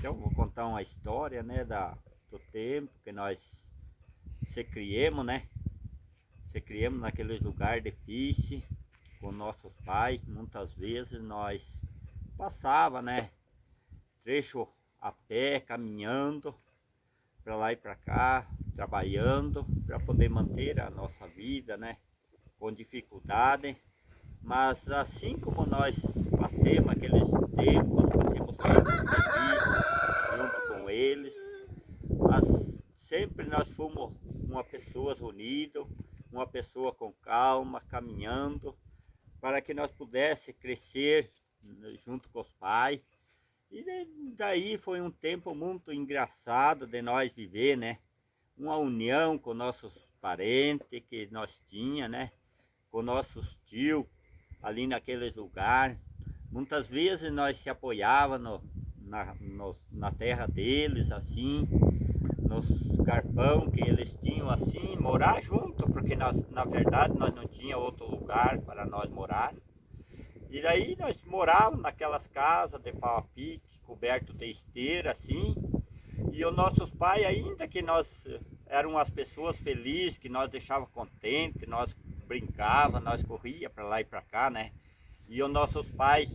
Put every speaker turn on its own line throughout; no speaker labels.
Então vou contar uma história, né, do tempo que nós se criemos, né? Se criemos naqueles lugares difíceis com nossos pais. Muitas vezes nós passava, né, trecho a pé, caminhando para lá e para cá, trabalhando para poder manter a nossa vida, né, com dificuldade. Mas assim como nós passamos aqueles tempos, passamos felizes junto com eles, mas sempre nós fomos uma pessoa unida, uma pessoa com calma, caminhando, para que nós pudéssemos crescer junto com os pais. E daí foi um tempo muito engraçado de nós viver, né? Uma união com nossos parentes que nós tinha, né? Com nossos tios ali naqueles lugares. Muitas vezes nós se apoiava na terra deles, assim, nos carpão que eles tinham, assim, morar junto, porque nós, na verdade, nós não tinha outro lugar para nós morar. E daí nós morávamos naquelas casas de pau a pique, coberto de esteira, assim. E os nossos pais, ainda que nós eram as pessoas felizes, que nós deixava contente, nós brincava, nós corria para lá e para cá, né? E os nossos pais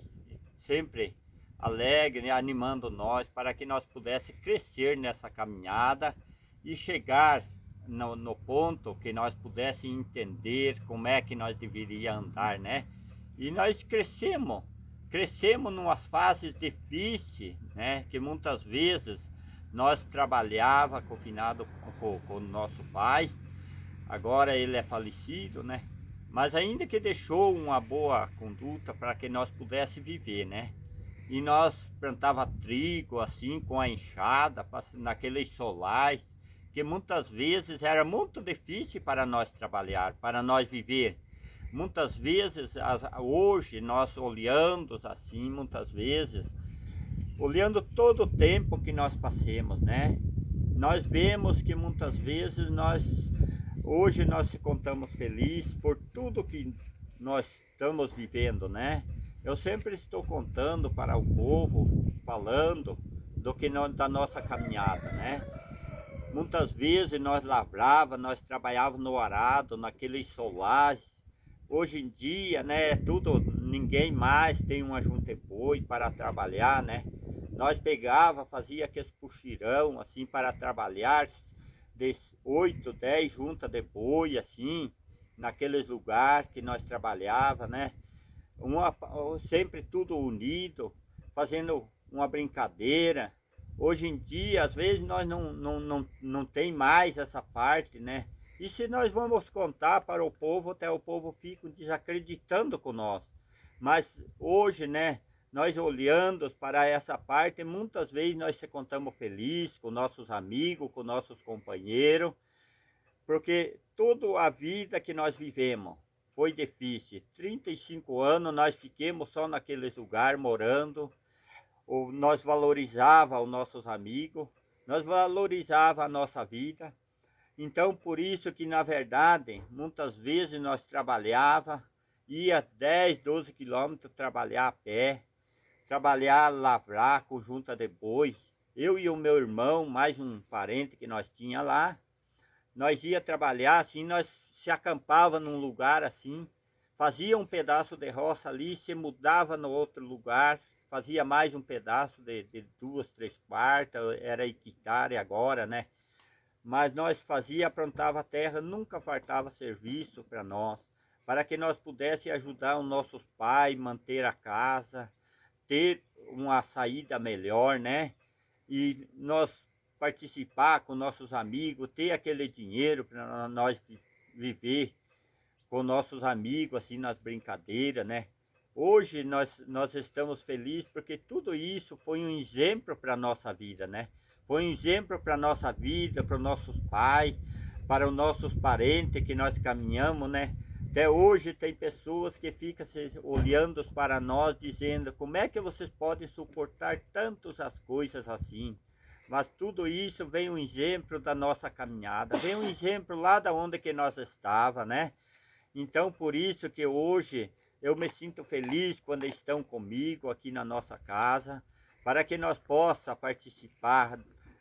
sempre alegres, né, animando nós para que nós pudéssemos crescer nessa caminhada e chegar no ponto que nós pudéssemos entender como é que nós deveríamos andar, né? E nós crescemos numas fases difíceis, né? Que muitas vezes nós trabalhava confinado com o nosso pai. Agora ele é falecido, né? Mas ainda que deixou uma boa conduta para que nós pudéssemos viver, né? E nós plantava trigo assim com a enxada, naqueles solares, que muitas vezes era muito difícil para nós trabalhar, para nós viver. Muitas vezes, hoje nós olhando assim, muitas vezes, olhando todo o tempo que nós passemos, né? Nós vemos que muitas vezes hoje nós se contamos felizes por tudo que nós estamos vivendo, né? Eu sempre estou contando para o povo, falando da nossa caminhada, né? Muitas vezes nós lavrava, nós trabalhávamos no arado, naqueles solares. Hoje em dia, né, ninguém mais tem uma junta de boi para trabalhar, né? Nós pegava, fazia aqueles puxirão assim para trabalhar, de 8, 10 juntas de boi assim, naqueles lugares que nós trabalhava, né? Sempre tudo unido, fazendo uma brincadeira. Hoje em dia, às vezes nós não tem mais essa parte, né? E se nós vamos contar para o povo, até o povo fica desacreditando com nós. Mas hoje, né, nós olhando para essa parte, muitas vezes nós se contamos felizes com nossos amigos, com nossos companheiros, porque toda a vida que nós vivemos foi difícil. 35 anos nós fiquemos só naqueles lugares morando, nós valorizava os nossos amigos, nós valorizava a nossa vida. Então por isso que na verdade muitas vezes nós trabalhava, ia 10, 12 quilômetros trabalhar a pé, trabalhar, lavrar com junta de boi. Eu e o meu irmão, mais um parente que nós tinha lá, nós ia trabalhar assim, nós se acampava num lugar assim, fazia um pedaço de roça ali, se mudava no outro lugar, fazia mais um pedaço de 2, 3 quartas, era hectare agora, né? Mas nós aprontava a terra, nunca faltava serviço para nós, para que nós pudéssemos ajudar os nossos pais, manter a casa, ter uma saída melhor, né? E nós participar com nossos amigos, ter aquele dinheiro para nós viver com nossos amigos, assim, nas brincadeiras, né? Hoje nós estamos felizes porque tudo isso foi um exemplo para a nossa vida, né? Foi um exemplo para a nossa vida, para os nossos pais, para os nossos parentes que nós caminhamos, né? Até hoje tem pessoas que ficam olhando para nós, dizendo como é que vocês podem suportar tantas as coisas assim. Mas tudo isso vem um exemplo da nossa caminhada, vem um exemplo lá da onde que nós estava, né? Então por isso que hoje eu me sinto feliz quando estão comigo aqui na nossa casa, para que nós possa participar,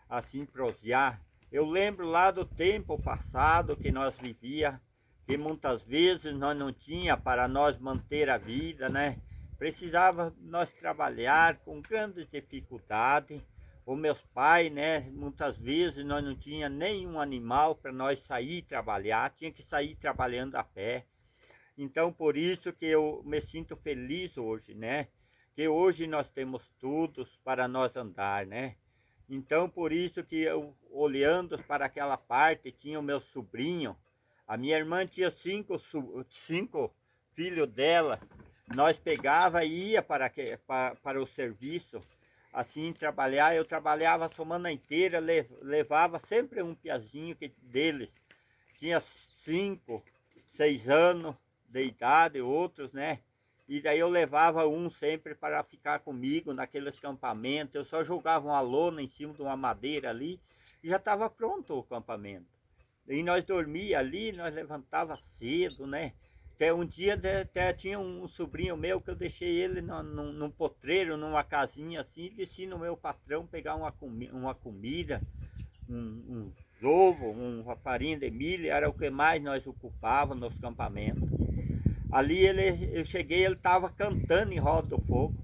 assim, prosear. Eu lembro lá do tempo passado que nós vivia, que muitas vezes nós não tinha para nós manter a vida, né? Precisava nós trabalhar com grandes dificuldades. Os meus pais, né? Muitas vezes nós não tinha nenhum animal para nós sair trabalhar, tinha que sair trabalhando a pé. Então por isso que eu me sinto feliz hoje, né? Que hoje nós temos tudo para nós andar, né? Então por isso que eu, olhando para aquela parte, tinha o meu sobrinho. A minha irmã tinha cinco filhos dela. Nós pegava e ia para o serviço, assim, trabalhar. Eu trabalhava a semana inteira, levava sempre um piazinho deles. Tinha 5, 6 anos de idade, outros, né? E daí eu levava um sempre para ficar comigo naqueles campamentos. Eu só jogava uma lona em cima de uma madeira ali e já estava pronto o acampamento. E nós dormia ali, nós levantava cedo, né? Até um dia até tinha um sobrinho meu que eu deixei ele num potreiro, numa casinha assim, e desci no meu patrão pegar uma comida, um ovo, uma farinha de milho, era o que mais nós ocupávamos nos campamentos. Ali eu cheguei, ele estava cantando em roda do fogo.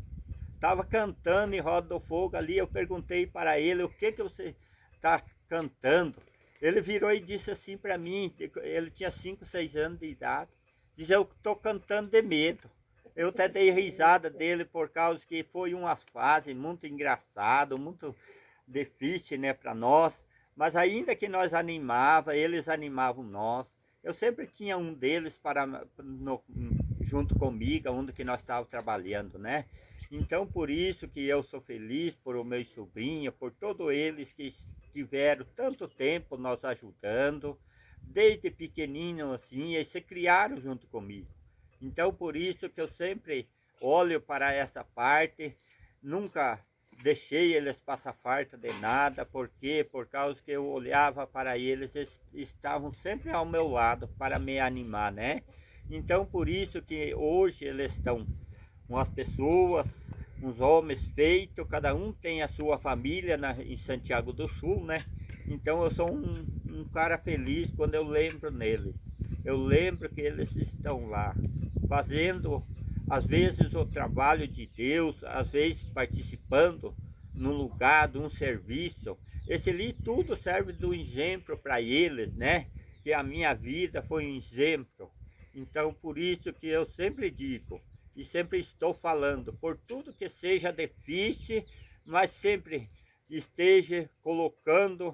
Estava cantando em roda do fogo ali, eu perguntei para ele, o que você está cantando? Ele virou e disse assim para mim, ele tinha 5, 6 anos de idade, diz, eu estou cantando de medo. Eu até dei risada dele por causa que foi uma fase muito engraçada, muito difícil, né, para nós. Mas ainda que nós animava, eles animavam nós. Eu sempre tinha um deles junto comigo, onde que nós estávamos trabalhando, né? Então por isso que eu sou feliz por o meu sobrinho, por todos eles que estiveram tanto tempo nos ajudando, desde pequenino assim, e se criaram junto comigo. Então por isso que eu sempre olho para essa parte, nunca deixei eles passar falta de nada, porque por causa que eu olhava para eles, eles estavam sempre ao meu lado para me animar, né? Então por isso que hoje eles estão umas pessoas, uns homens feitos, cada um tem a sua família em Santiago do Sul, né? Então eu sou um cara feliz quando eu lembro neles. Eu lembro que eles estão lá, fazendo às vezes o trabalho de Deus, às vezes participando no lugar de um serviço. Esse ali tudo serve de um exemplo para eles, né? Que a minha vida foi um exemplo. Então por isso que eu sempre digo, e sempre estou falando, por tudo que seja difícil, mas sempre esteja colocando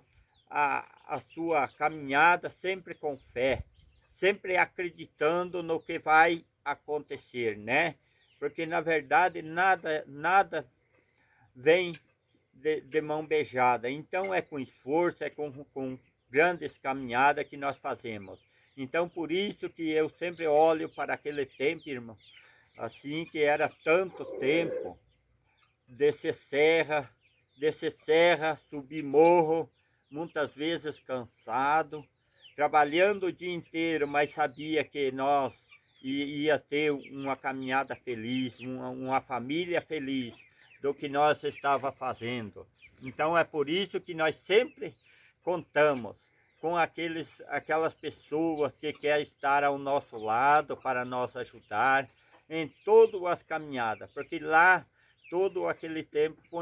a sua caminhada sempre com fé, sempre acreditando no que vai acontecer, né? Porque na verdade nada vem de mão beijada, então é com esforço, é com grandes caminhadas que nós fazemos. Então por isso que eu sempre olho para aquele tempo, irmão, assim que era tanto tempo, descer serra, subir morro, muitas vezes cansado, trabalhando o dia inteiro, mas sabia que nós ia ter uma caminhada feliz, uma família feliz do que nós estava fazendo. Então é por isso que nós sempre contamos com aquelas pessoas que querem estar ao nosso lado para nos ajudar em todas as caminhadas, porque lá todo aquele tempo foi